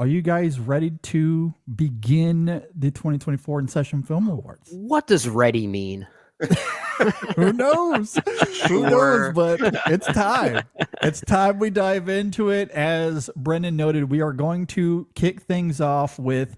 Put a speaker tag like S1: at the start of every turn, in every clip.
S1: Are you guys ready to begin the 2024 InSession Film Awards?
S2: What does ready mean?
S1: Who knows? Who knows?
S3: Sure.
S1: But it's time. It's time we dive into it. As Brendan noted, we are going to kick things off with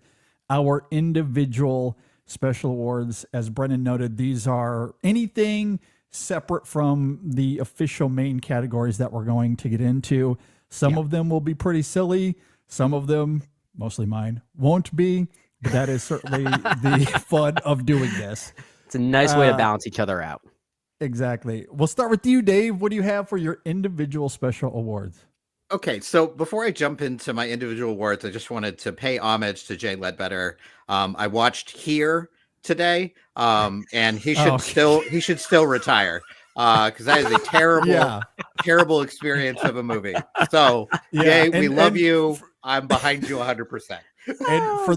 S1: our individual special awards. As Brendan noted, these are anything separate from the official main categories that we're going to get into. Some of them will be pretty silly. Some of them, mostly mine, won't be. But that is certainly the fun of doing this.
S2: It's a nice way to balance each other out.
S1: Exactly. We'll start with you, Dave. What do you have for your individual special awards?
S3: Okay, so before I jump into my individual awards, I just wanted to pay homage to Jay Ledbetter. I watched Here today, and he should still retire because that is a terrible experience of a movie. So, Jay, we love you. I'm behind you 100%.
S1: And for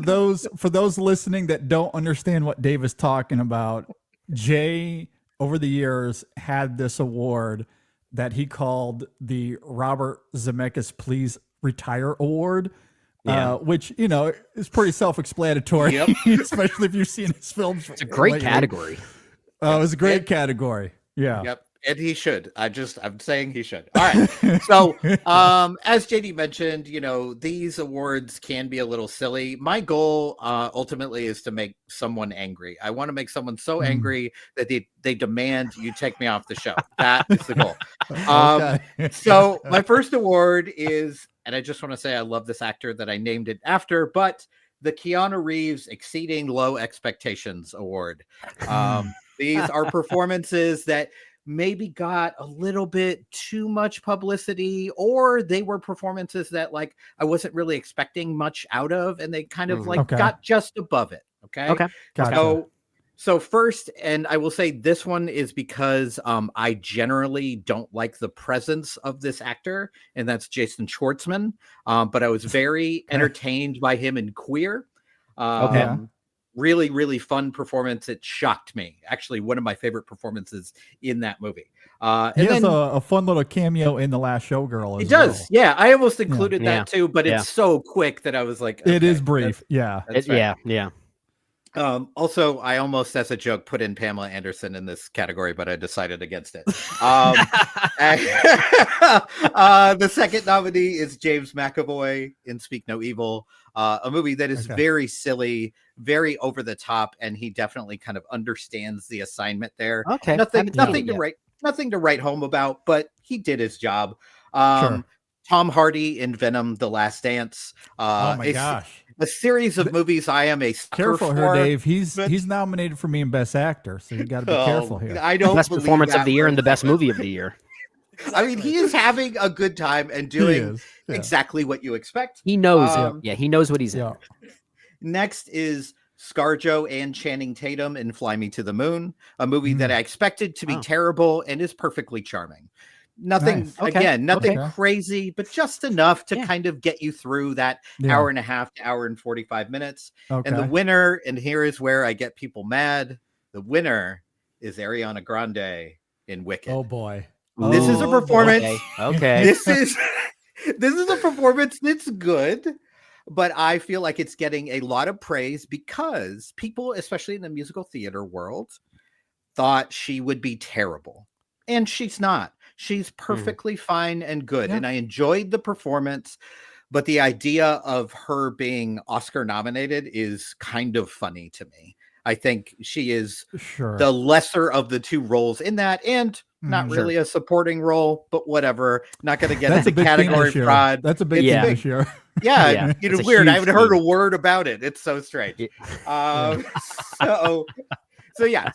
S1: those listening that don't understand what Dave is talking about, Jay over the years had this award that he called the Robert Zemeckis Please Retire Award, which, you know, is pretty self-explanatory, especially if you've seen his films.
S2: It's a great category.
S1: Oh, it was a great category. Yeah.
S3: Yep. And he should. I'm saying he should. All right. So, as JD mentioned, you know, these awards can be a little silly. My goal ultimately is to make someone angry. I want to make someone so angry that they demand you take me off the show. That is the goal. So my first award is, and I just want to say I love this actor that I named it after, but the Keanu Reeves Exceeding Low Expectations Award. These are performances that maybe got a little bit too much publicity, or they were performances that like I wasn't really expecting much out of, and they kind of got just above it. Okay.
S1: Gotcha.
S3: So first, and I will say this one is because I generally don't like the presence of this actor, and that's Jason Schwartzman. But I was very entertained by him in Queer. Really, really fun performance. It shocked me. Actually, one of my favorite performances in that movie.
S1: He has a fun little cameo in The Last Showgirl.
S3: It does. Yeah. I almost included that too, but it's so quick that I was like, okay,
S1: it is brief.
S3: That's right. Also, I almost, as a joke, put in Pamela Anderson in this category, but I decided against it. The second nominee is James McAvoy in Speak No Evil, a movie that is very silly, very over the top, and he definitely kind of understands the assignment there.
S2: Okay,
S3: nothing to write home about, but he did his job. Tom Hardy in Venom: The Last Dance.
S1: Oh my gosh.
S3: A series of movies I am a sucker
S1: careful
S3: for.
S1: Here, Dave. He's nominated for me in Best Actor, so you got to be careful here.
S3: I don't
S2: best performance of the year and the best movie of the year.
S3: I mean, he is having a good time and doing exactly what you expect.
S2: He knows it. Yeah, he knows what he's in.
S3: Next is ScarJo and Channing Tatum in Fly Me to the Moon, a movie that I expected to be terrible and is perfectly charming. Nothing crazy, but just enough to kind of get you through that hour and a half to hour and 45 minutes. And the winner, and here is where I get people mad, the winner is Ariana Grande in Wicked.
S1: Oh boy.
S3: This is a performance.
S2: Okay.
S3: This is a performance that's good, but I feel like it's getting a lot of praise because people, especially in the musical theater world, thought she would be terrible. And she's not. She's perfectly fine and good. And I enjoyed the performance, but the idea of her being Oscar nominated is kind of funny to me. I think she is the lesser of the two roles in that, and not really a supporting role, but whatever. Not going to get into category fraud.
S1: That's a big thing this year.
S3: Yeah, you know, weird. I haven't heard a word about it. It's so strange. So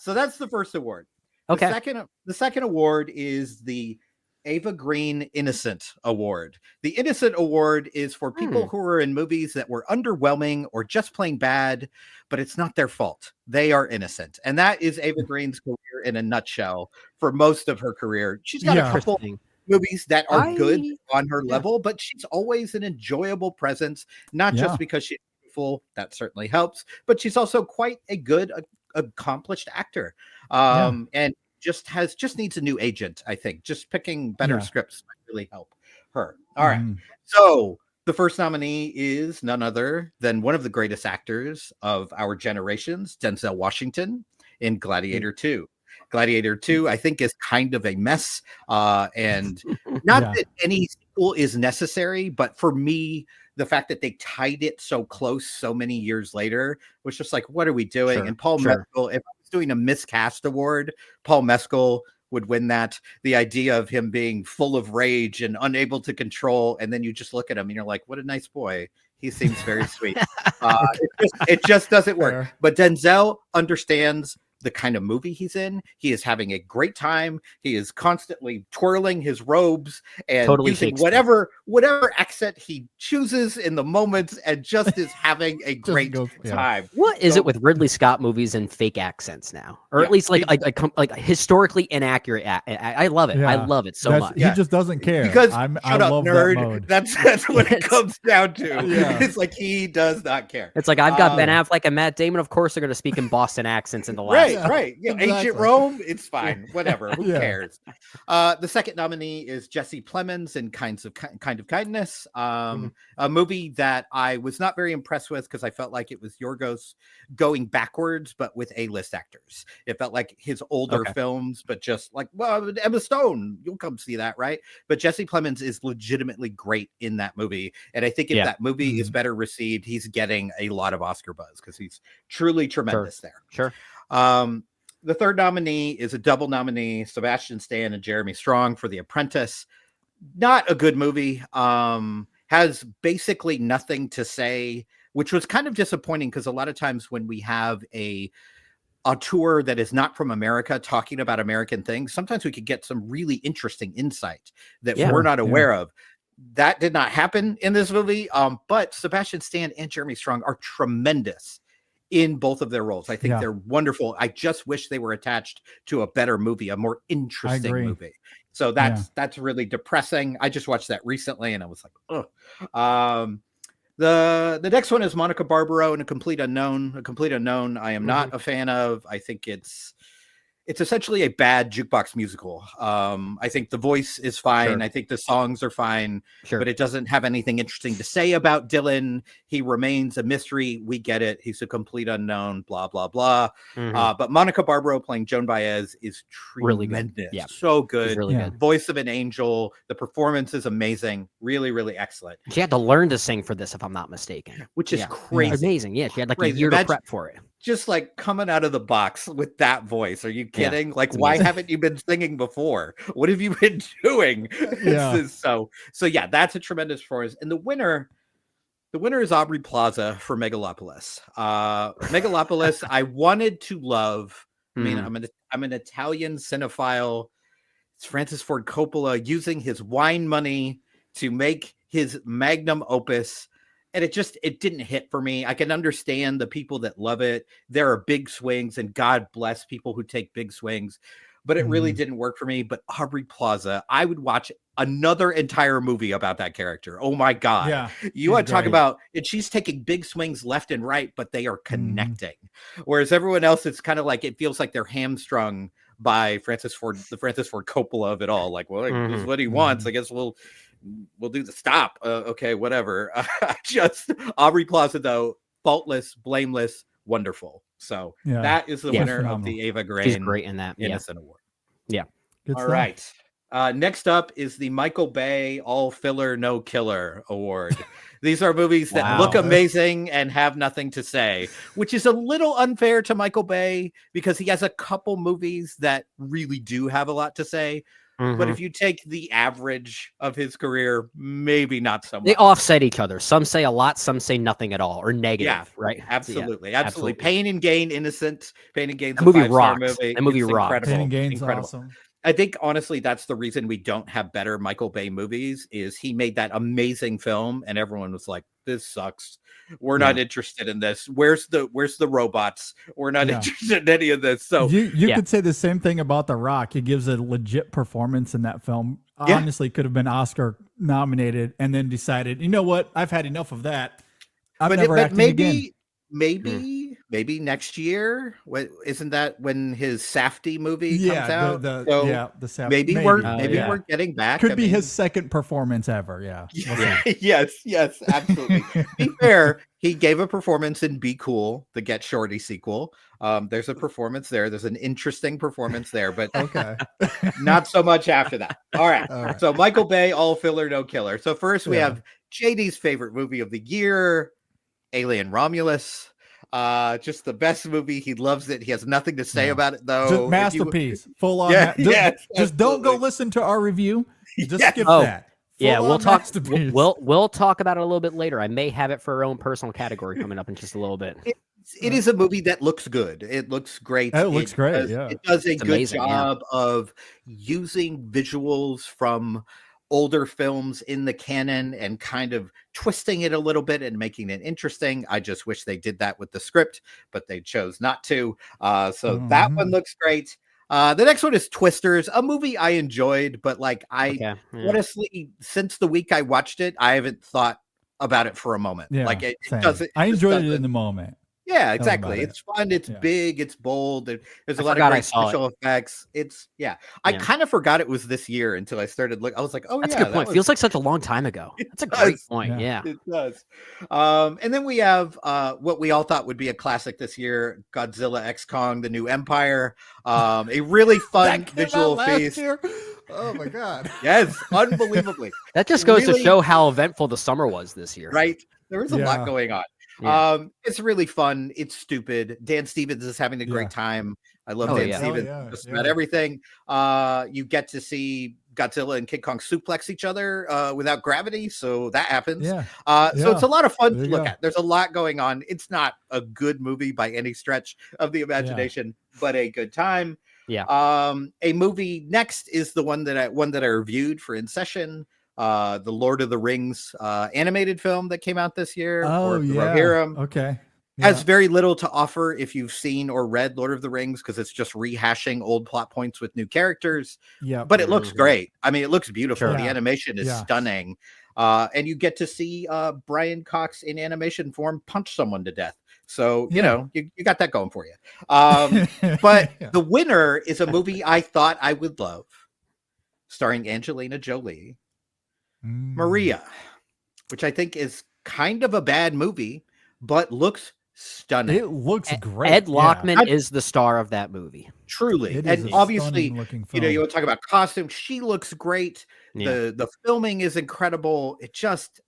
S3: that's the first award. The second award is the Ava Green Innocent Award. The Innocent Award is for people who are in movies that were underwhelming or just plain bad, but it's not their fault. They are innocent. And that is Ava Green's career in a nutshell for most of her career. She's got a couple movies that are good on her level, but she's always an enjoyable presence, not just because she's beautiful. That certainly helps, but she's also quite a good, accomplished actor. And just needs a new agent. I think just picking better scripts might really help her. All right. So The first nominee is none other than one of the greatest actors of our generations, Denzel Washington, in Gladiator 2. Gladiator 2, I think, is kind of a mess. And not
S1: Yeah.
S3: that any sequel is necessary, but for me, the fact that they tied it so close so many years later was just like, what are we doing?
S2: Sure,
S3: And Paul
S2: sure.
S3: Mescal, if I was doing a miscast award, Paul Mescal would win that. The idea of him being full of rage and unable to control, and then you just look at him and you're like, what a nice boy. He seems very sweet. It just doesn't work.
S1: Fair.
S3: But Denzel understands the kind of movie he's in. He is having a great time. He is constantly twirling his robes and
S2: Totally
S3: using
S2: Shakespeare.
S3: whatever accent he chooses in the moments, and just is having a great time.
S2: What is
S3: So-
S2: it with Ridley Scott movies and fake accents now, or
S3: Yeah,
S2: at least like historically inaccurate? I love it. I
S1: Yeah.
S2: love it so
S1: That's-
S2: much.
S1: He just doesn't care.
S3: Because
S1: I
S3: shut up,
S1: love
S3: nerd.
S1: that mode.
S3: That's what it
S2: Yes.
S3: comes down to.
S1: Yeah.
S3: It's like he does not care.
S2: It's like I've got Ben
S3: Um,
S2: Affleck and Matt Damon. Of course, they're going to speak in Boston accents in the last.
S3: Right. Yeah,
S1: exactly.
S3: Ancient Rome, it's fine. Whatever. Who
S1: Yeah.
S3: cares? The second nominee is Jesse Plemons in Kind of Kindness, a movie that I was not very impressed with because I felt like it was Yorgos going backwards, but with A-list actors. It felt like his older films, but just like, well, Emma Stone, you'll come see that, right? But Jesse Plemons is legitimately great in that movie, and I think if that movie is better received, he's getting a lot of Oscar buzz because he's truly tremendous there.
S2: Sure.
S3: The third nominee is a double nominee, Sebastian Stan and Jeremy Strong for The Apprentice. Not a good movie. Has basically nothing to say, which was kind of disappointing because a lot of times when we have a tour that is not from America talking about American things, sometimes we could get some really interesting insight that we're not aware of. That did not happen in this movie. But Sebastian Stan and Jeremy Strong are tremendous in both of their roles. I think they're wonderful. I just wish they were attached to a better movie, a more interesting movie. So that's really depressing. I just watched that recently and I was like, oh. The next one is Monica Barbaro and A Complete Unknown. A Complete Unknown I am not a fan of. I think it's essentially a bad jukebox musical. I think the voice is fine.
S2: Sure.
S3: I think the songs are fine, but it doesn't have anything interesting to say about Dylan. He remains a mystery. We get it. He's a complete unknown, blah, blah, blah. But Monica Barbaro playing Joan Baez is tremendous.
S2: Really good. Yeah.
S3: So good.
S2: She's really good.
S3: Voice of an angel. The performance is amazing. Really, really excellent.
S2: She had to learn to sing for this, if I'm not mistaken.
S3: Which is crazy.
S2: Amazing. Yeah, she had like a year to prep for it.
S3: Just like coming out of the box with that voice. Are you kidding? Like, why haven't you been singing before? What have you been doing? So yeah, that's a tremendous performance. And the winner is Aubrey Plaza for Megalopolis. Megalopolis, I wanted to love. I mean, I'm an Italian cinephile. It's Francis Ford Coppola using his wine money to make his magnum opus. And it didn't hit for me. I can understand the people that love it. There are big swings, and God bless people who take big swings, but it really didn't work for me. But Aubrey Plaza, I would watch another entire movie about that character. Oh my God.
S1: Yeah,
S3: you want to talk about, and she's taking big swings left and right, but they are connecting. Whereas everyone else, it's kind of like, it feels like they're hamstrung by the Francis Ford Coppola of it all. Like, well, this is what he wants. I guess we'll do the stop. Okay, whatever. Just Aubrey Plaza, though, faultless, blameless, wonderful. So that is the winner of the Ava Green.
S2: She's great in that.
S3: Innocent Award.
S2: Yeah.
S1: Good
S3: All
S1: stuff.
S3: right. Next up is the Michael Bay All Filler No Killer Award. These are movies that look amazing and have nothing to say, which is a little unfair to Michael Bay because he has a couple movies that really do have a lot to say. But if you take the average of his career, maybe not so much.
S2: They offset each other. Some say a lot, some say nothing at all, or negative.
S3: Yeah,
S2: right.
S3: Absolutely. Pain and Gain, Innocent. Pain and Gain's
S2: a movie
S3: five-star
S2: rocks.
S3: movie.
S2: That movie
S3: It's
S2: rocks.
S3: incredible.
S1: Pain and Gain's
S3: Incredible.
S1: awesome.
S3: I think honestly, that's the reason we don't have better Michael Bay movies. Is he made that amazing film, and everyone was like, "This sucks. We're not interested in this. Where's the robots? We're not interested in any of this." So
S1: you could say the same thing about The Rock. He gives a legit performance in that film. Honestly, could have been Oscar nominated, and then decided, you know what? I've had enough of that. I'm never acting again.
S3: Maybe maybe next year. Isn't that when his Safdie movie comes
S1: Yeah,
S3: out?
S1: the Sap.
S3: Maybe we're
S2: yeah.
S3: we're getting back.
S1: Could
S3: I
S1: be
S3: mean,
S1: his second performance ever. Yeah. We'll see.
S3: yes, absolutely. Be fair, he gave a performance in Be Cool, the Get Shorty sequel. There's a performance there. There's an interesting performance there, but
S1: Okay.
S3: not so much after that. All right.
S1: All right.
S3: So Michael Bay, all filler, no killer. So first we
S1: Yeah.
S3: have JD's favorite movie of the year, Alien Romulus. Just the best movie. He loves it. He has nothing to say
S1: Yeah.
S3: about it though.
S1: Just
S3: If you-
S1: masterpiece. Full on.
S3: Yeah,
S1: Just don't go
S3: absolutely.
S1: listen to our review. Just
S3: Yes.
S1: skip
S2: Oh,
S1: that.
S2: Yeah,
S1: Full
S2: we'll
S1: on
S2: talk.
S1: masterpiece.
S2: We'll talk about it a little bit later. I may have it for our own personal category coming up in just a little bit.
S3: It is a movie that looks good. It looks great.
S1: It looks great,
S3: does,
S1: yeah.
S3: It does a
S2: It's
S3: good
S2: amazing, yeah.
S3: job of using visuals from older films in the canon and kind of twisting it a little bit and making it interesting. I just wish they did that with the script, but they chose not to. So that one looks great. The next one is Twisters, a movie I enjoyed, but like honestly, since the week I watched it, I haven't thought about it for a moment.
S1: Yeah,
S3: Like it
S1: same.
S3: doesn't.
S1: I
S3: it just
S1: enjoyed it in
S3: doesn't-
S1: the moment.
S3: Yeah,
S1: about
S3: exactly.
S1: it.
S3: It's fun. It's
S1: Yeah.
S3: big. It's bold. There's a
S2: I
S3: lot of
S2: forgot I
S3: great
S2: saw it.
S3: special effects. I
S2: Yeah.
S3: kind of forgot it was this year until I started looking. I was like, oh
S2: That's
S3: yeah,
S2: a good
S3: that
S2: point.
S3: was-
S2: Feels like such a long time ago. That's a great
S3: does.
S2: point.
S1: Yeah.
S2: Yeah.
S3: It does. And then we have what we all thought would be a classic this year, Godzilla X Kong: The New Empire. A really fun
S1: That came
S3: visual
S1: out last
S3: feast.
S1: year? Oh my god.
S3: Yes, unbelievably.
S2: That just goes
S3: Really-
S2: to show how eventful the summer was this year.
S3: Right? There was a
S1: Yeah.
S3: lot going on.
S2: Yeah.
S3: It's really fun. It's stupid. Dan Stevens is having a great
S1: Yeah.
S3: time. I love
S2: Oh,
S3: Dan
S2: yeah.
S3: Stevens.
S1: Hell yeah,
S3: Just
S1: yeah.
S3: about everything. You get to see Godzilla and King Kong suplex each other without gravity, so that happens.
S1: Yeah.
S3: So it's a lot of fun
S1: There
S3: to
S1: you
S3: look
S1: go.
S3: at. There's a lot going on. It's not a good movie by any stretch of the imagination, but a good time.
S2: Yeah.
S3: A movie next is the one that I reviewed for InSession. The Lord of the Rings animated film that came out this year.
S1: Oh
S3: or the
S1: yeah.
S3: Rohirrim.
S1: Okay.
S3: Has very little to offer if you've seen or read Lord of the Rings because it's just rehashing old plot points with new characters.
S1: Yeah.
S3: But it looks
S2: Mhm.
S3: great. I mean, it looks beautiful.
S1: Sure.
S3: The
S1: Yeah.
S3: animation is
S1: Yeah.
S3: stunning. And you get to see Brian Cox in animation form punch someone to death. So, you
S1: Yeah.
S3: know, you got that going for you. But
S1: Yeah.
S3: the winner is a movie I thought I would love, starring Angelina Jolie, Maria, which I think is kind of a bad movie, but looks stunning.
S1: It looks great.
S2: Ed
S1: yeah.
S2: Lockman is the star of that movie.
S3: Truly.
S1: It is
S3: And
S1: a
S3: obviously,
S1: stunning-looking
S3: you know,
S1: film.
S3: you want to talk about costumes. She looks great.
S2: Yeah.
S3: The filming is incredible. It just,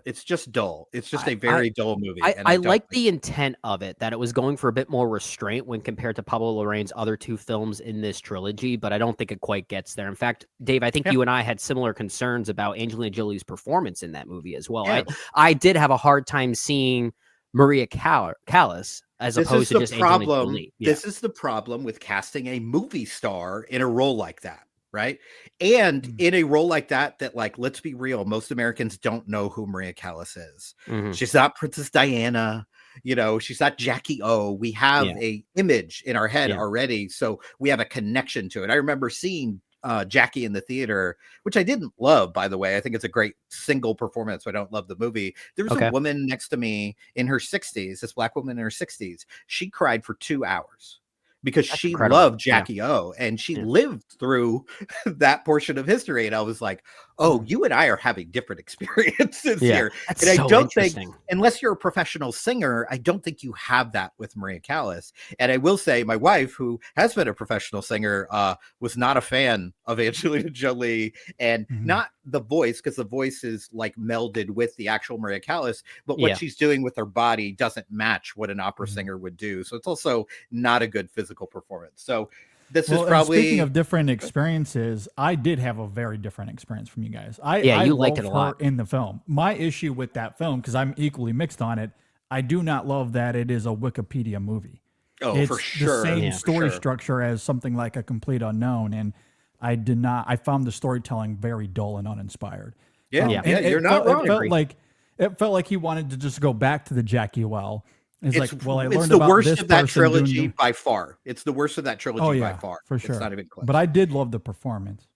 S3: it's just dull. It's just a very dull movie. and
S2: I
S3: don't
S2: like the intent of it, that it was going for a bit more restraint when compared to Pablo Larraín's other two films in this trilogy, but I don't think it quite gets there. In fact, Dave, I think
S3: Yeah.
S2: you and I had similar concerns about Angelina Jolie's performance in that movie as well.
S3: Yeah.
S2: I did have a hard time seeing Maria Callas as
S3: This
S2: opposed
S3: is
S2: to
S3: the
S2: just Angelina
S3: problem.
S2: Jolie. Yeah.
S3: This is the problem with casting a movie star in a role like that, right? And in a role like that, like, let's be real, most Americans don't know who Maria Callas is.
S2: Mhm.
S3: She's not Princess Diana, you know, she's not Jackie O. We have a image in our head already, so we have a connection to it. I remember seeing Jackie in the theater, which I didn't love, by the way. I think it's a great single performance, so I don't love the movie. There was a woman next to me in her 60s, this Black woman in her 60s. She cried for 2 hours because she
S2: incredible.
S3: loved Jackie O, and she lived through that portion of history. And I was like, oh, you and I are having different experiences here.
S2: That's
S3: And I
S2: so
S3: don't think,
S2: interesting.
S3: unless you're a professional singer, I don't think you have that with Maria Callas. And I will say, my wife, who has been a professional singer, was not a fan of Angelina Jolie, and not the voice, because the voice is like melded with the actual Maria Callas, but what she's doing with her body doesn't match what an opera singer would do. So it's also not a good physical performance. So this is
S1: and
S3: probably,
S1: speaking of different experiences, I did have a very different experience from you guys. I
S2: you liked
S1: love
S2: it a
S1: her
S2: lot.
S1: in the film. My issue with that film, because I'm equally mixed on it, I do not love that it is a Wikipedia movie.
S3: oh,
S1: It's
S3: for sure.
S1: the same
S3: for
S1: story
S3: sure.
S1: structure as something like A Complete Unknown, and I found the storytelling very dull and uninspired.
S3: Yeah,
S1: and
S3: yeah, you're not wrong.
S1: It felt like he wanted to just go back to the Jackie Well. It's like, well, I
S3: it's
S1: learned
S3: the
S1: about
S3: worst
S1: this
S3: of that
S1: person doing
S3: trilogy
S1: the-
S3: by far. It's the worst of that trilogy
S1: Oh yeah,
S3: by far.
S1: for sure.
S3: It's not even close.
S1: But I did love the performance.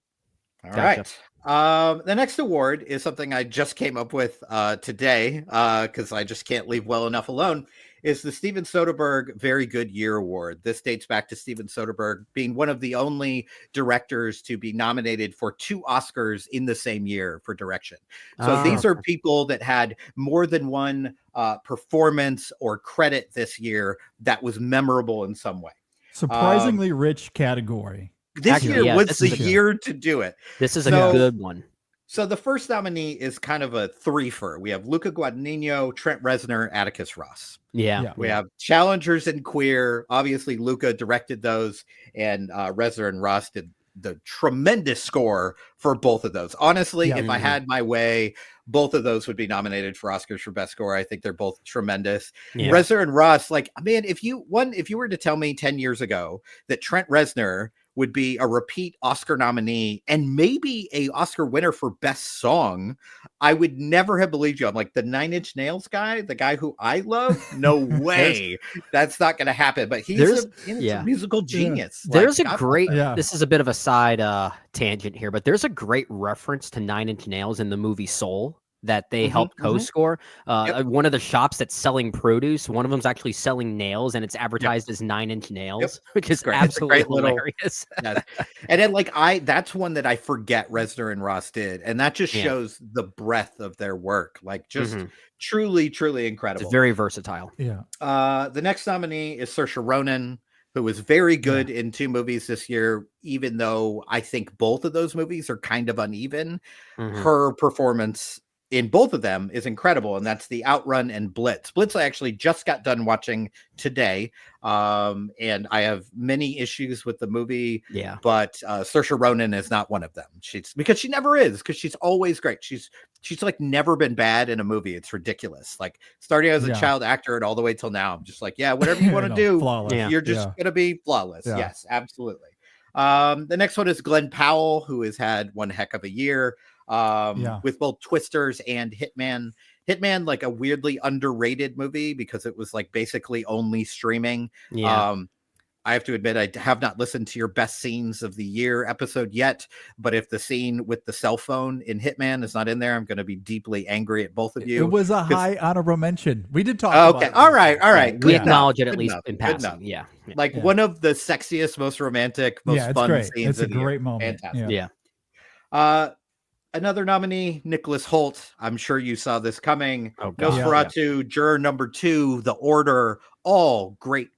S3: All
S2: Gotcha.
S3: right. The next award is something I just came up with today because I just can't leave well enough alone. Is the Steven Soderbergh Very Good Year Award. This dates back to Steven Soderbergh being one of the only directors to be nominated for 2 Oscars in the same year for direction. So these are people that had more than one performance or credit this year that was memorable in some way.
S1: Surprisingly rich category.
S3: This year was the year to do it.
S2: This is a good one.
S3: So the first nominee is kind of a threefer. We have Luca Guadagnino, Trent Reznor, Atticus Ross.
S2: Yeah.
S3: We have challengers in queer. Obviously, Luca directed those, and Reznor and Ross did the tremendous score for both of those. Honestly, if I had my way, both of those would be nominated for Oscars for best score. I think they're both tremendous. Yeah. Reznor and Ross, like, man, if you were to tell me 10 years ago that Trent Reznor would be a repeat Oscar nominee and maybe a Oscar winner for best song, I would never have believed you. I'm like, the 9 Inch Nails guy, the guy who I love, no way. That's not going to happen. But he's a musical genius.
S2: Yeah. There's like, a great, this is a bit of a side tangent here, but there's a great reference to 9 Inch Nails in the movie Soul that they helped co-score. One of the shops that's selling produce, one of them's actually selling nails, and it's advertised as 9 Inch Nails, which is absolutely hilarious.
S3: And then that's one that I forget Reznor and Ross did, and that just shows the breadth of their work. Like just truly, truly incredible.
S2: It's very versatile.
S1: Yeah.
S3: The next nominee is Saoirse Ronan, who was very good in 2 movies this year, even though I think both of those movies are kind of uneven. Her performance in both of them is incredible, and that's The Outrun and Blitz. Blitz I actually just got done watching today, and I have many issues with the movie, but Saoirse Ronan is not one of them. Because she never is, because she's always great. She's like never been bad in a movie. It's ridiculous. Like starting as a child actor and all the way till now, I'm just like, whatever you want to do, you're just gonna be flawless. Yes, absolutely. The next one is Glenn Powell, who has had one heck of a year. With both Twisters and Hitman. Hitman, like a weirdly underrated movie because it was like basically only streaming. I have to admit, I have not listened to your best scenes of the year episode yet, but if the scene with the cell phone in Hitman is not in there, I'm going to be deeply angry at both of you.
S1: It was a high honorable mention. We did talk about it.
S3: All right.
S2: We acknowledge it at least in passing.
S3: Like one of the sexiest, most romantic, most fun scenes.
S1: It's a great moment.
S3: Fantastic. Another nominee, Nicholas Hoult. I'm sure you saw this coming. Nosferatu, Juror Number 2, The Order, all great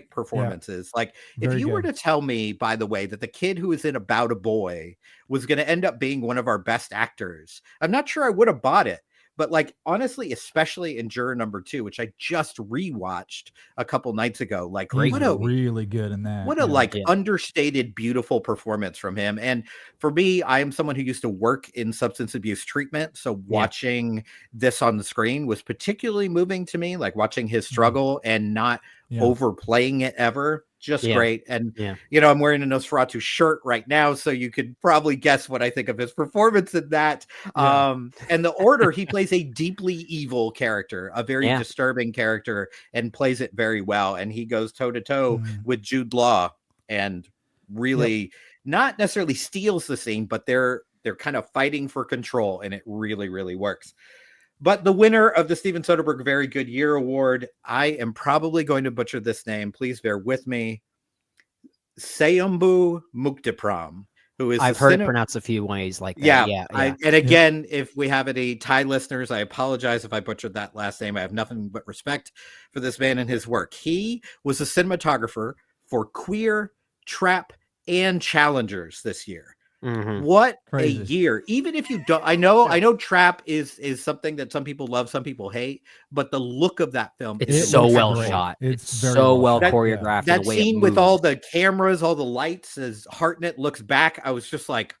S3: performances. Like if you were to tell me, by the way, that the kid who was in About a Boy was going to end up being one of our best actors, I'm not sure I would have bought it. But like, honestly, especially in Juror Number 2, which I just rewatched a couple nights ago, like
S1: he's really good in that.
S3: What a understated, beautiful performance from him. And for me, I am someone who used to work in substance abuse treatment. So watching this on the screen was particularly moving to me, like watching his struggle and not overplaying it ever. Just great. And, I'm wearing a Nosferatu shirt right now, so you could probably guess what I think of his performance in that. And The Order, he plays a deeply evil character, a very disturbing character, and plays it very well. And he goes toe-to-toe with Jude Law and really not necessarily steals the scene, but they're kind of fighting for control, and it really, really works. But the winner of the Steven Soderbergh Very Good Year Award, I am probably going to butcher this name. Please bear with me. Sayumbu Muktipram, who is
S2: I've heard it pronounced a few ways like that.
S3: And again, if we have any Thai listeners, I apologize if I butchered that last name. I have nothing but respect for this man and his work. He was a cinematographer for Queer, Trap, and Challengers this year. What Crazy. A year. Even if you don't, I know Trap is something that some people love, some people hate, but the look of that film
S2: is so well shot. It's so well choreographed.
S3: That scene with all the cameras, all the lights, as Hartnett looks back, I was just like,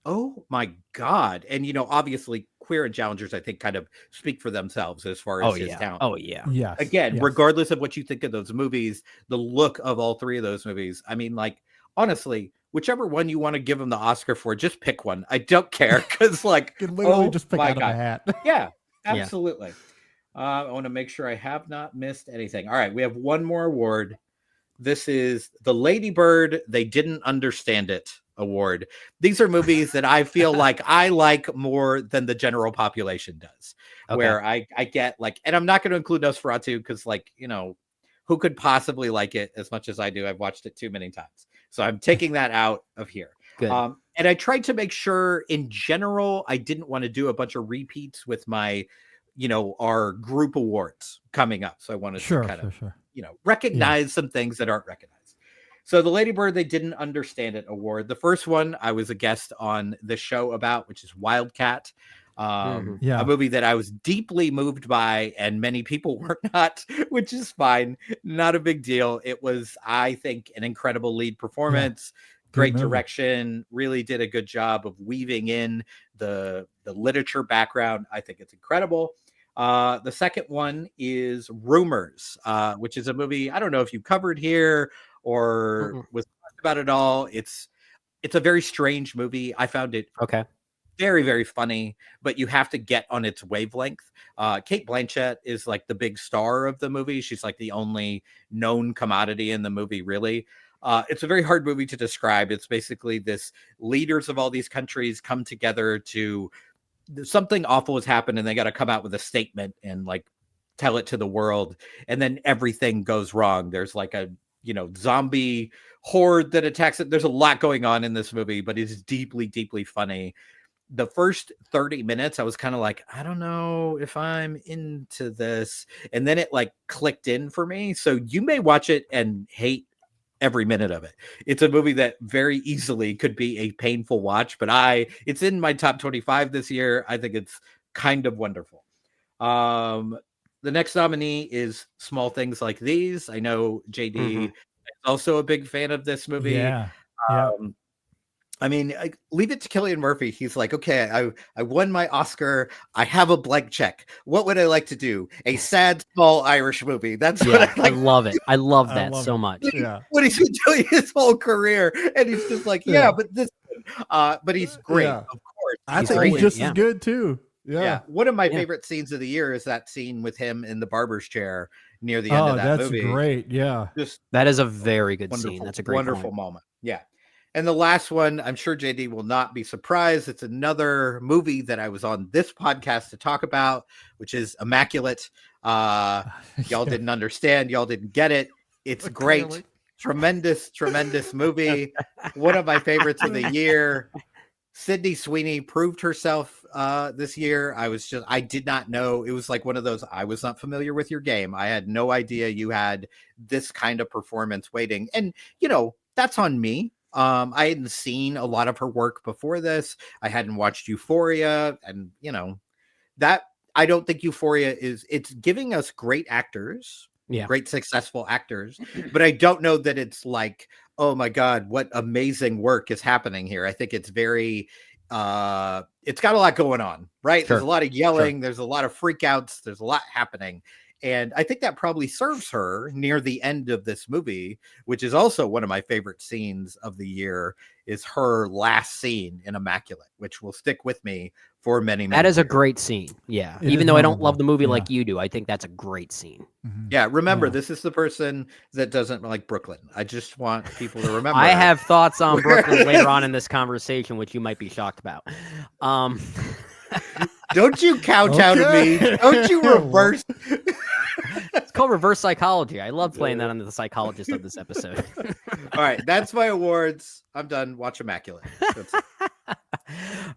S3: oh my God. And obviously Queer and Challengers, I think, kind of speak for themselves as far as his talent.
S2: Oh yeah.
S1: Yes.
S3: Again, regardless of what you think of those movies, the look of all 3 of those movies, I mean, like, honestly, whichever one you want to give him the Oscar for, just pick one. I don't care, because like,
S1: you can literally just pick out of a hat.
S3: Yeah, absolutely. I want to make sure I have not missed anything. All right, we have one more award. This is the Lady Bird. They Didn't Understand It award. These are movies that I feel like I like more than the general population does.
S2: Okay.
S3: Where I get like, and I'm not going to include Nosferatu because, like, you know, who could possibly like it as much as I do? I've watched it too many times. So I'm taking that out of here.
S2: Good.
S3: And I tried to make sure in general, I didn't want to do a bunch of repeats with my, you know, our group awards coming up. So I wanted to kind of, you know, recognize some things that aren't recognized. So the Lady Bird, They Didn't Understand It award. The first one I was a guest on the show about, which is Wildcat. A movie that I was deeply moved by, and many people were not, which is fine. Not a big deal. It was, I think, an incredible lead performance. Great direction, really did a good job of weaving in the literature background. I think it's incredible. The second one is Rumors, which is a movie I don't know if you covered here or was talked about at all. It's a very strange movie. I found it very, very funny, but you have to get on its wavelength. Cate Blanchett is like the big star of the movie. She's like the only known commodity in the movie, really. It's a very hard movie to describe. It's basically this leaders of all these countries come together to something awful has happened and they got to come out with a statement and like tell it to the world. And then everything goes wrong. There's like a, you know, zombie horde that attacks it. There's a lot going on in this movie, but it's deeply, deeply funny. The first 30 minutes, I was kind of like, I don't know if I'm into this. And then it like clicked in for me. So you may watch it and hate every minute of it. It's a movie that very easily could be a painful watch, but it's in my top 25 this year. I think it's kind of wonderful. The next nominee is Small Things Like These. I know JD is also a big fan of this movie. I mean, leave it to Cillian Murphy. He's like, okay, I won my Oscar. I have a blank check. What would I like to do? A sad, small Irish movie. That's what I like.
S2: I love it. I love that so much.
S3: What he's been doing his whole career. And he's just like, but this, but he's great, of course.
S1: I think he's just as good too.
S3: One of my favorite scenes of the year is that scene with him in the barber's chair near the end of that movie.
S1: That's great.
S2: That is a very good scene. That's a great
S3: wonderful moment. And the last one, I'm sure JD will not be surprised. It's another movie that I was on this podcast to talk about, which is Immaculate. Y'all didn't understand. Y'all didn't get it. It's great. Tremendous, tremendous movie. One of my favorites of the year. Sydney Sweeney proved herself this year. I did not know. It was like one of those, I was not familiar with your game. I had no idea you had this kind of performance waiting. And, you know, that's on me. I hadn't seen a lot of her work before this. I hadn't watched Euphoria, and you know that I don't think Euphoria it's giving us great actors, great successful actors, but I don't know that it's like, oh my God, what amazing work is happening here. I think it's very it's got a lot going on, right? There's a lot of yelling, there's a lot of freakouts, there's a lot happening. And I think that probably serves her near the end of this movie, which is also one of my favorite scenes of the year, is her last scene in Immaculate, which will stick with me for many, many
S2: That is
S3: years.
S2: a great scene. Yeah. Even though I don't love the movie like you do, I think that's a great scene.
S3: Yeah. Remember, this is the person that doesn't like Brooklyn. I just want people to remember.
S2: I have thoughts on Brooklyn later on in this conversation, which you might be shocked about.
S3: Don't you kowtow to me. Don't you reverse.
S2: It's called reverse psychology. I love playing that on the psychologist of this episode.
S3: All right. That's my awards. I'm done. Watch Immaculate.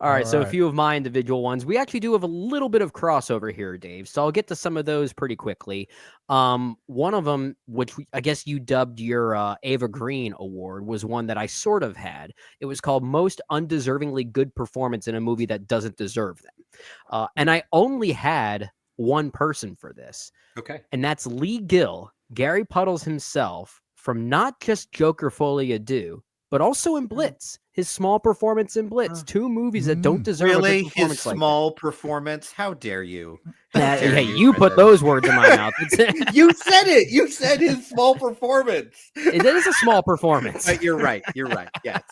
S2: All right. So a few of my individual ones. We actually do have a little bit of crossover here, Dave. So I'll get to some of those pretty quickly. One of them, which I guess you dubbed your Ava Green award, was one that I sort of had. It was called Most Undeservingly Good Performance in a Movie That Doesn't Deserve Them. And I only had one person for this.
S3: Okay.
S2: And that's Lee Gill, Gary Puddles himself, from not just Joker Folie à Deux, but also in Blitz. His small performance in Blitz. Two movies that don't deserve a good performance.
S3: His small performance? How dare you?
S2: Hey, you put those words in my mouth.
S3: You said it. You said his small performance.
S2: It is a small performance.
S3: But you're right. You're right. Yes.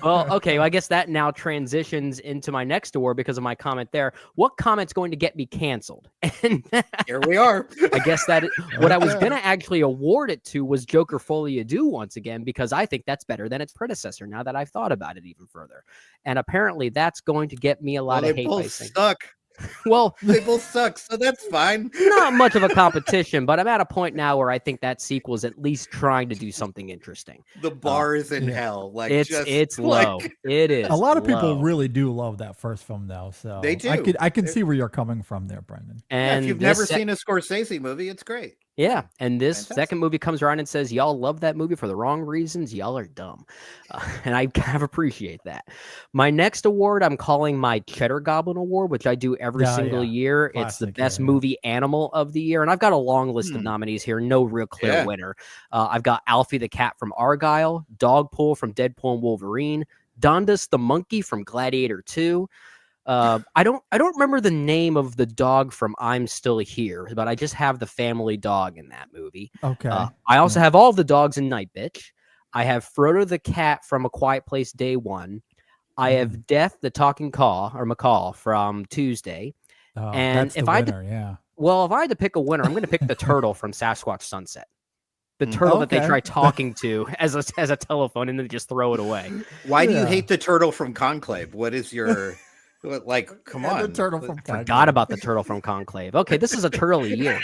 S2: Well, okay. Well, I guess that now transitions into my next award because of my comment there. What comment's going to get me canceled? And
S3: Here we are.
S2: I guess what I was going to actually award it to was Joker Folie à Deux once again, because I think that's better than its predecessor now that I've thought about it even further. And apparently that's going to get me a lot of hate.
S3: They both suck.
S2: Well,
S3: they both suck, so that's fine.
S2: Not much of a competition, but I'm at a point now where I think that sequel is at least trying to do something interesting.
S3: The bar is in hell. Like
S2: it's low. It is.
S1: A lot of people really do love that first film, though. So
S3: they do.
S1: I can see where you're coming from there, Brendan.
S2: And
S3: if you've never seen a Scorsese movie, it's great.
S2: Yeah, and this second movie comes around and says, y'all love that movie for the wrong reasons. Y'all are dumb. And I kind of appreciate that. My next award, I'm calling my Cheddar Goblin Award, which I do every single year. Classic, it's the best movie animal of the year. And I've got a long list of nominees here. No real clear winner. I've got Alfie the Cat from Argyle, Dogpool from Deadpool and Wolverine, Dondas the Monkey from Gladiator 2, I don't remember the name of the dog from I'm Still Here, but I just have the family dog in that movie.
S1: Okay.
S2: I also have all the dogs in Night Bitch. I have Frodo the cat from A Quiet Place Day One. I have Death the Talking Macaw from Tuesday.
S1: Oh,
S2: and
S1: if I had
S2: to pick a winner, I'm going to pick the turtle from Sasquatch Sunset. The turtle that they try talking to as a telephone and then just throw it away.
S3: Why do you hate the turtle from Conclave? What is your like? Come on,
S1: the turtle from Conclave.
S2: Forgot about the turtle from Conclave. Okay, this is a turtle year.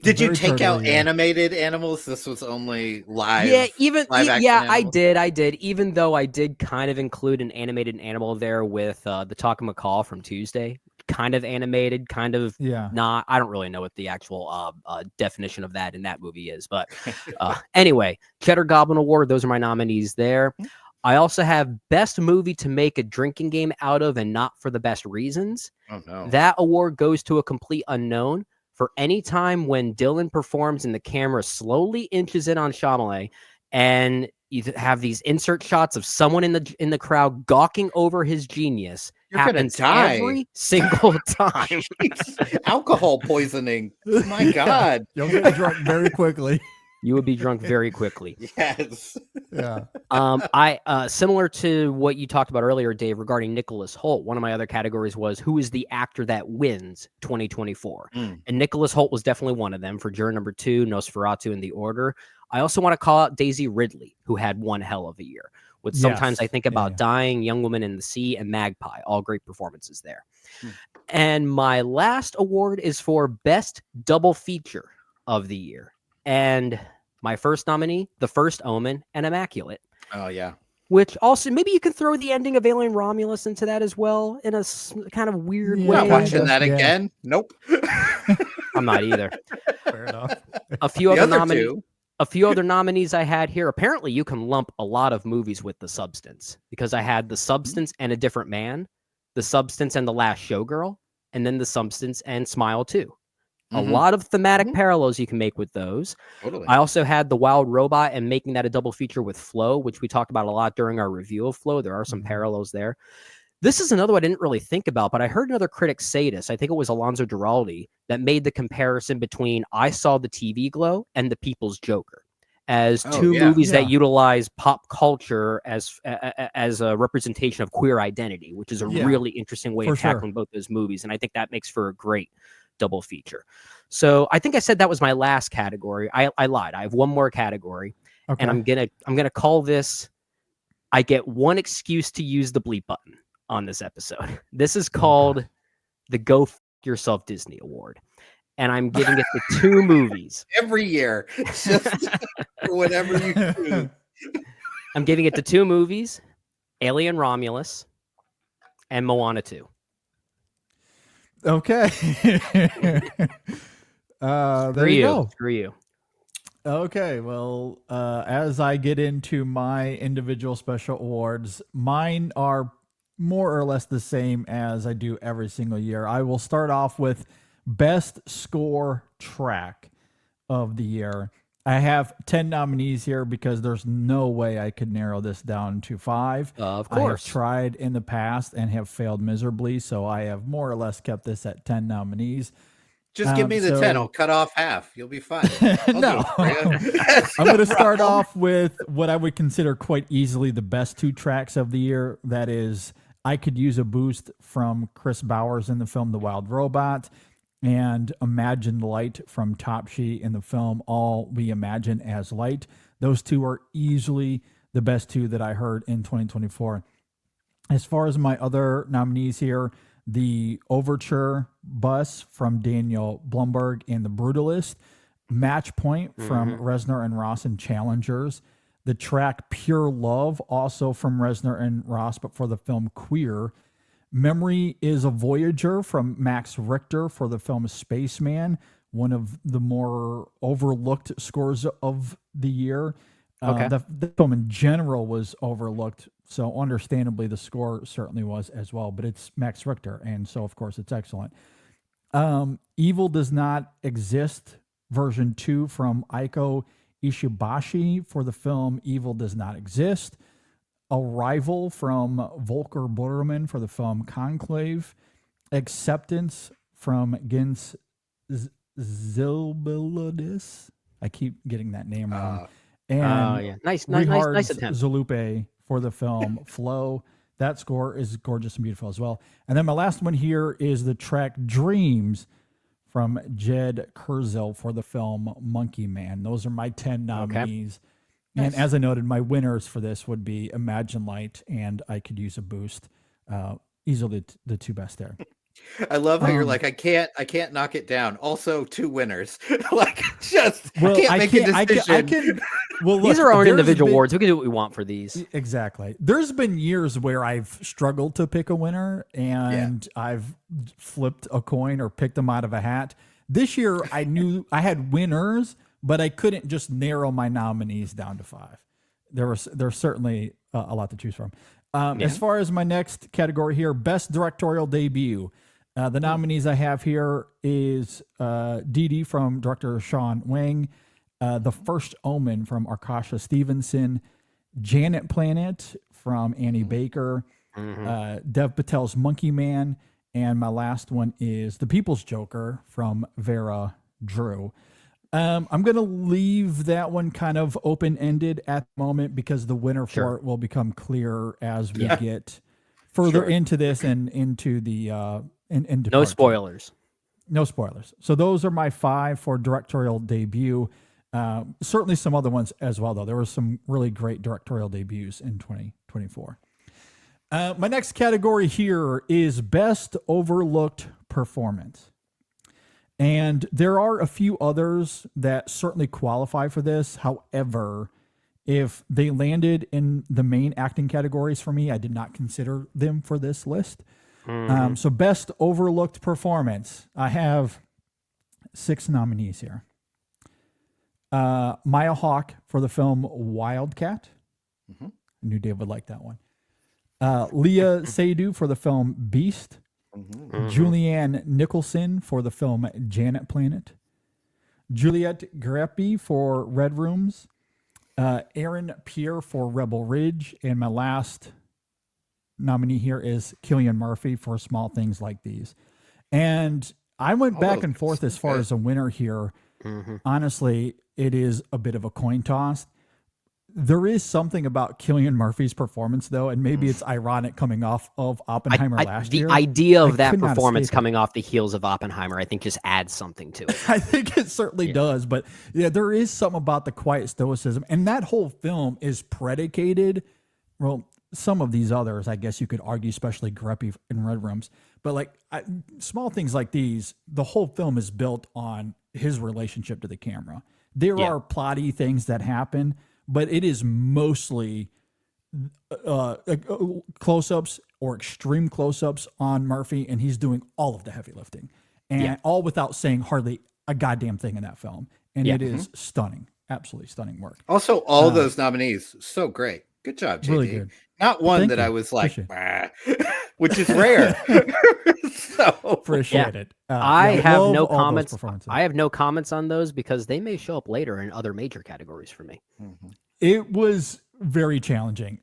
S3: Did you take out animated animals? This was only live.
S2: Yeah,
S3: I
S2: did. Even though I did kind of include an animated animal there with the Talking Macaw from Tuesday. Kind of animated, kind of not. I don't really know what the actual definition of that in that movie is, but anyway, Cheddar Goblin Award. Those are my nominees there. I also have Best Movie to Make a Drinking Game Out of and Not for the Best Reasons.
S3: Oh no!
S2: That award goes to a complete unknown for any time when Dylan performs and the camera slowly inches in on Chalamet, and you have these insert shots of someone in the crowd gawking over his genius.
S3: You're
S2: happens
S3: gonna die
S2: every single time.
S3: Alcohol poisoning. My God.
S1: You'll get drunk very quickly.
S2: You would be drunk very quickly.
S3: Yes.
S1: Yeah.
S2: I similar to what you talked about earlier, Dave, regarding Nicholas Hoult. One of my other categories was who is the actor that wins 2024, and Nicholas Hoult was definitely one of them for juror number 2, Nosferatu in the order. I also want to call out Daisy Ridley, who had one hell of a year. With Sometimes I Think About Dying, Young Woman in the Sea, and Magpie. All great performances there. And my last award is for Best Double Feature of the year. And my first nominee, The First Omen and Immaculate.
S3: Oh, yeah.
S2: Which also, maybe you can throw the ending of Alien Romulus into that as well in a kind of weird way.
S3: Not watching that again. Nope.
S2: I'm not either.
S1: Fair enough.
S2: A few other nominees I had here. Apparently, you can lump a lot of movies with The Substance, because I had The Substance and A Different Man, The Substance and The Last Showgirl, and then The Substance and Smile 2. A lot of thematic parallels you can make with those.
S3: Totally.
S2: I also had The Wild Robot and making that a double feature with Flow, which we talked about a lot during our review of Flow. There are some parallels there. This is another one I didn't really think about, but I heard another critic say this. I think it was Alonso Duralde that made the comparison between I Saw the TV Glow and The People's Joker as two movies that utilize pop culture as a representation of queer identity, which is a really interesting way of tackling both those movies. And I think that makes for a great double feature. So I think I said that was my last category. I lied. I have one more category, and I'm gonna call this. I get one excuse to use the bleep button on this episode. This is called the Go F Yourself Disney Award, and I'm giving it to 2 movies
S3: every year. Just whatever you do.
S2: I'm giving it to 2 movies: Alien Romulus and Moana 2.
S1: Okay. There you go.
S2: Screw you.
S1: Okay. Well, as I get into my individual special awards, mine are more or less the same as I do every single year. I will start off with Best Score Track of the year. I have 10 nominees here because there's no way I could narrow this down to 5.
S2: Of
S1: I have
S2: course.
S1: tried in the past and have failed miserably, so I have more or less kept this at 10 nominees.
S3: Just give me the 10. I'll cut off half. You'll be fine.
S1: No. I'm going to start off with what I would consider quite easily the best 2 tracks of the year. That is I Could Use a Boost from Chris Bowers in the film The Wild Robot, and Imagine Light from Topsy in the film All We Imagine as Light. Those 2 are easily the best 2 that I heard in 2024. As far as my other nominees here, the Overture Bus from Daniel Blumberg and The Brutalist, Match Point from Reznor and Ross and Challengers, the track Pure Love, also from Reznor and Ross, but for the film Queer, Memory is a Voyager from Max Richter for the film Spaceman, one of the more overlooked scores of the year. The film in general was overlooked, so understandably the score certainly was as well, but it's Max Richter, and so of course it's excellent. Evil Does Not Exist, version 2 from Aiko Ishibashi for the film Evil Does Not Exist. Arrival from Volker Bormann for the film Conclave. Acceptance from Gens Zilbilidis. I keep getting that name wrong. And
S2: nice attempt.
S1: Zalupe for the film Flow. That score is gorgeous and beautiful as well. And then my last one here is the track Dreams from Jed Kurzil for the film Monkey Man. Those are my 10 nominees. Okay. And as I noted, my winners for this would be Imagine Light and I Could Use a Boost. Easily the 2 best there.
S3: I love how you're like, I can't knock it down. Also, 2 winners. I can't make a decision.
S1: Look,
S2: these are our own individual awards. We can do what we want for these.
S1: Exactly. There's been years where I've struggled to pick a winner, and I've flipped a coin or picked them out of a hat. This year, I knew I had winners, but I couldn't just narrow my nominees down to 5. There's certainly a lot to choose from. As far as my next category here, Best Directorial Debut. The nominees I have here is Dee Dee from director Sean Wang, The First Omen from Arkasha Stevenson, Janet Planet from Annie Baker, Dev Patel's Monkey Man, and my last one is The People's Joker from Vera Drew. I'm going to leave that one kind of open-ended at the moment because the winner for it will become clear as we get further into this and into the into
S2: no spoilers.
S1: No spoilers. So those are my 5 for directorial debut. Certainly some other ones as well, though. There were some really great directorial debuts in 2024. My next category here is Best Overlooked Performance. And there are a few others that certainly qualify for this. However, if they landed in the main acting categories for me, I did not consider them for this list. So Best Overlooked Performance. I have 6 nominees here. Maya Hawke for the film Wildcat. I knew Dave would like that one. Leah Seydoux for the film Beast. Julianne Nicholson for the film Janet Planet. Juliette Greppi for Red Rooms. Aaron Pierre for Rebel Ridge. And my last nominee here is Cillian Murphy for Small Things Like These. And I went back and forth as far as a winner here. Honestly, it is a bit of a coin toss. There is something about Cillian Murphy's performance, though, and maybe it's ironic coming off of Oppenheimer last year.
S2: The idea of that performance coming off the heels of Oppenheimer, I think, just adds something to it.
S1: I think it certainly does. But yeah, there is something about the quiet stoicism. And that whole film is predicated, well, some of these others, I guess you could argue, especially Greppi in Red Rooms. But like Small Things Like These, the whole film is built on his relationship to the camera. There are plotty things that happen, but it is mostly close-ups or extreme close-ups on Murphy, and he's doing all of the heavy lifting, and all without saying hardly a goddamn thing in that film. And it is stunning, absolutely stunning work.
S3: Also, all those nominees, so great. Good job, JD. Really good. Not one that I was like, which is rare. So
S1: appreciate it.
S2: I have no comments. I have no comments on those because they may show up later in other major categories for me.
S1: It was very challenging.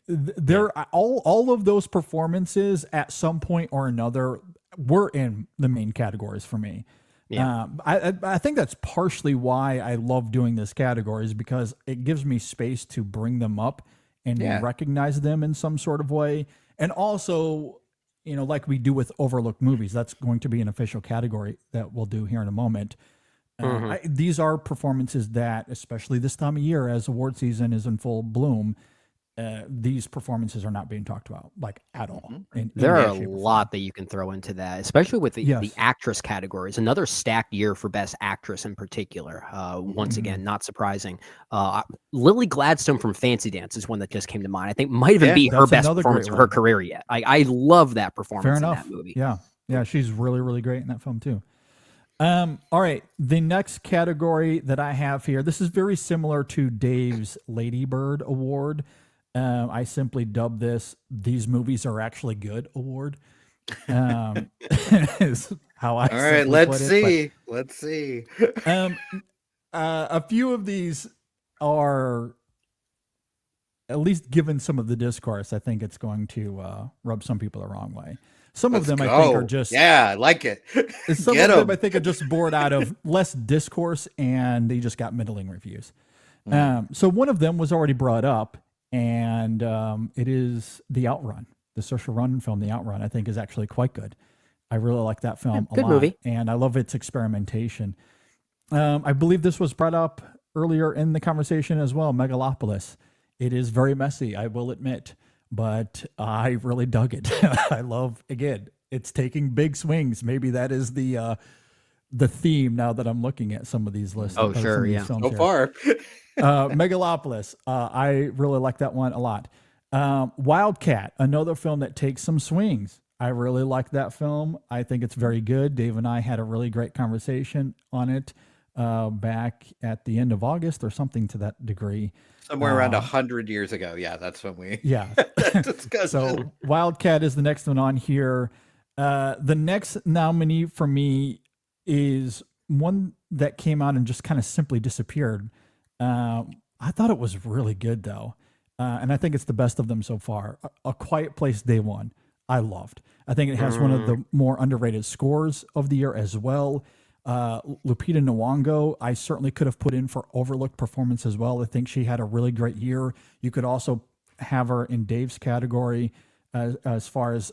S1: All of those performances at some point or another were in the main categories for me.
S2: Yeah.
S1: I think that's partially why I love doing this category, is because it gives me space to bring them up and recognize them in some sort of way. And also, like we do with overlooked movies, that's going to be an official category that we'll do here in a moment. These are performances that, especially this time of year, as award season is in full bloom, these performances are not being talked about like at all.
S2: There are a lot that you can throw into that, especially with the actress categories. Another stacked year for Best Actress in particular. Once again, not surprising. Lily Gladstone from Fancy Dance is one that just came to mind. I think might even be her best performance of her career yet. I love that performance in that movie.
S1: Yeah, she's really, really great in that film too. All right, the next category that I have here, this is very similar to Dave's Lady Bird Award. I simply dubbed this "These Movies Are Actually Good" award. Is how I.
S3: All right, let's see. Let's see.
S1: A few of these are, at least given some of the discourse, I think it's going to rub some people the wrong way. Some of them I think are just
S3: I like it.
S1: Some of them I think are just bored out of less discourse, and they just got middling reviews. So one of them was already brought up. And it is The Outrun, the Saoirse Ronan film. The Outrun, I think, is actually quite good. I really like that film a lot. Good movie. And I love its experimentation. I believe this was brought up earlier in the conversation as well, Megalopolis. It is very messy, I will admit, but I really dug it. I love, again, it's taking big swings. Maybe that is the theme now that I'm looking at some of these lists.
S2: Oh, sure, yeah.
S3: So far.
S1: Megalopolis. I really like that one a lot. Wildcat, another film that takes some swings. I really like that film. I think it's very good. Dave and I had a really great conversation on it back at the end of August or something to that degree.
S3: Somewhere around 100 years ago. Yeah, that's when we discussed
S1: So Wildcat is the next one on here. The next nominee for me is one that came out and just kind of simply disappeared. I thought it was really good though. And I think it's the best of them so far. A Quiet Place Day One, I loved. I think it has one of the more underrated scores of the year as well. Lupita Nyong'o, I certainly could have put in for overlooked performance as well. I think she had a really great year. You could also have her in Dave's category as far as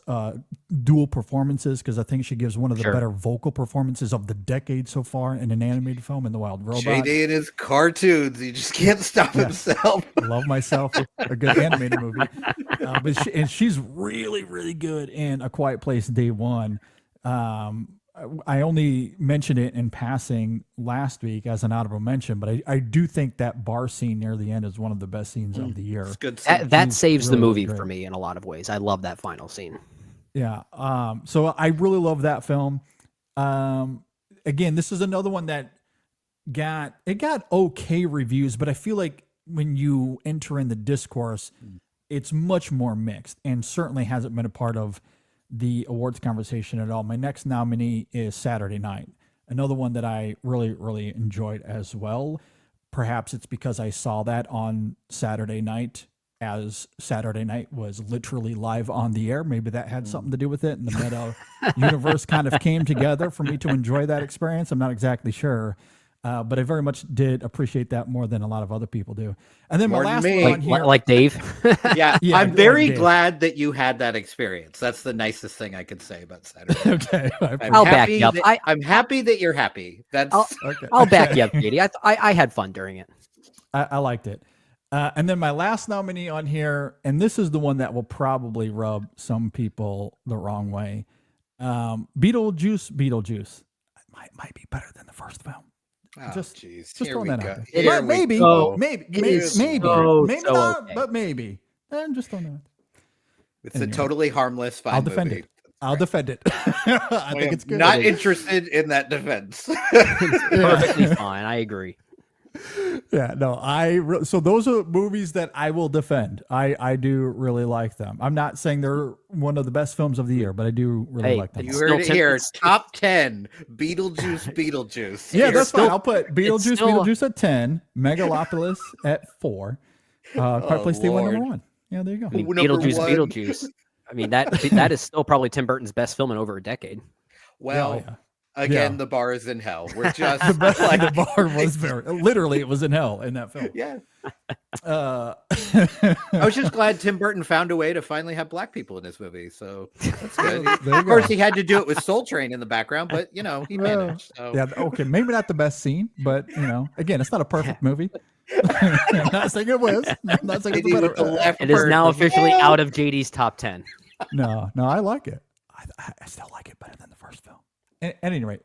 S1: dual performances, because I think she gives one of the better vocal performances of the decade so far in an animated film, in The Wild Robot.
S3: JD and his cartoons, he just can't stop himself.
S1: Love myself a good animated movie. But she's really, really good in A Quiet Place Day One. I only mentioned it in passing last week as an honorable mention, but I do think that bar scene near the end is one of the best scenes of the year.
S3: It's good.
S2: That saves the movie for me in a lot of ways. I love that final scene.
S1: Yeah. So I really love that film. Again, this is another one that got okay reviews, but I feel like when you enter in the discourse, it's much more mixed, and certainly hasn't been a part of the awards conversation at all. My next nominee is Saturday Night, another one that I really, really enjoyed as well. Perhaps it's because I saw that on Saturday night, as Saturday Night was literally live on the air. Maybe that had something to do with it, and the meta universe kind of came together for me to enjoy that experience. I'm not exactly sure. But I very much did appreciate that more than a lot of other people do. And then my last one here,
S2: like Dave.
S3: Yeah, I'm very glad that you had that experience. That's the nicest thing I could say about Saturday.
S1: Okay,
S2: I'll back you up.
S3: I'm happy that you're happy.
S2: I'll back you up, Katie. I had fun during it.
S1: I liked it. And then my last nominee on here, and this is the one that will probably rub some people the wrong way. Beetlejuice might be better than the first film. Just throwing that out there. Maybe not, but maybe. And just throwing that out there.
S3: It's a totally harmless fine movie.
S1: I'll defend it. I think it's good.
S3: Not interested in that defense.
S2: Perfectly fine. I agree.
S1: Yeah, no, so those are movies that I will defend. I do really like them. I'm not saying they're one of the best films of the year, but I do really like them.
S3: You heard it here. Top 10, Beetlejuice.
S1: Yeah, that's fine. I'll put Beetlejuice at 10, Megalopolis at 4, Quiet Place Day One number 1. Yeah, there you go.
S2: I mean, Beetlejuice. I mean, that is still probably Tim Burton's best film in over a decade.
S3: Well, Again, the bar is in hell. We're just
S1: the bar was literally it was in hell in that film.
S3: Yeah. I was just glad Tim Burton found a way to finally have black people in his movie. So that's good. Of course, he had to do it with Soul Train in the background, but he managed. So.
S1: Yeah. Okay. Maybe not the best scene, but again, it's not a perfect movie. I'm not saying it was. I'm not saying it's better.
S2: It is now officially out of JD's top 10.
S1: No, I like it. I still like it better than the first film. At any rate,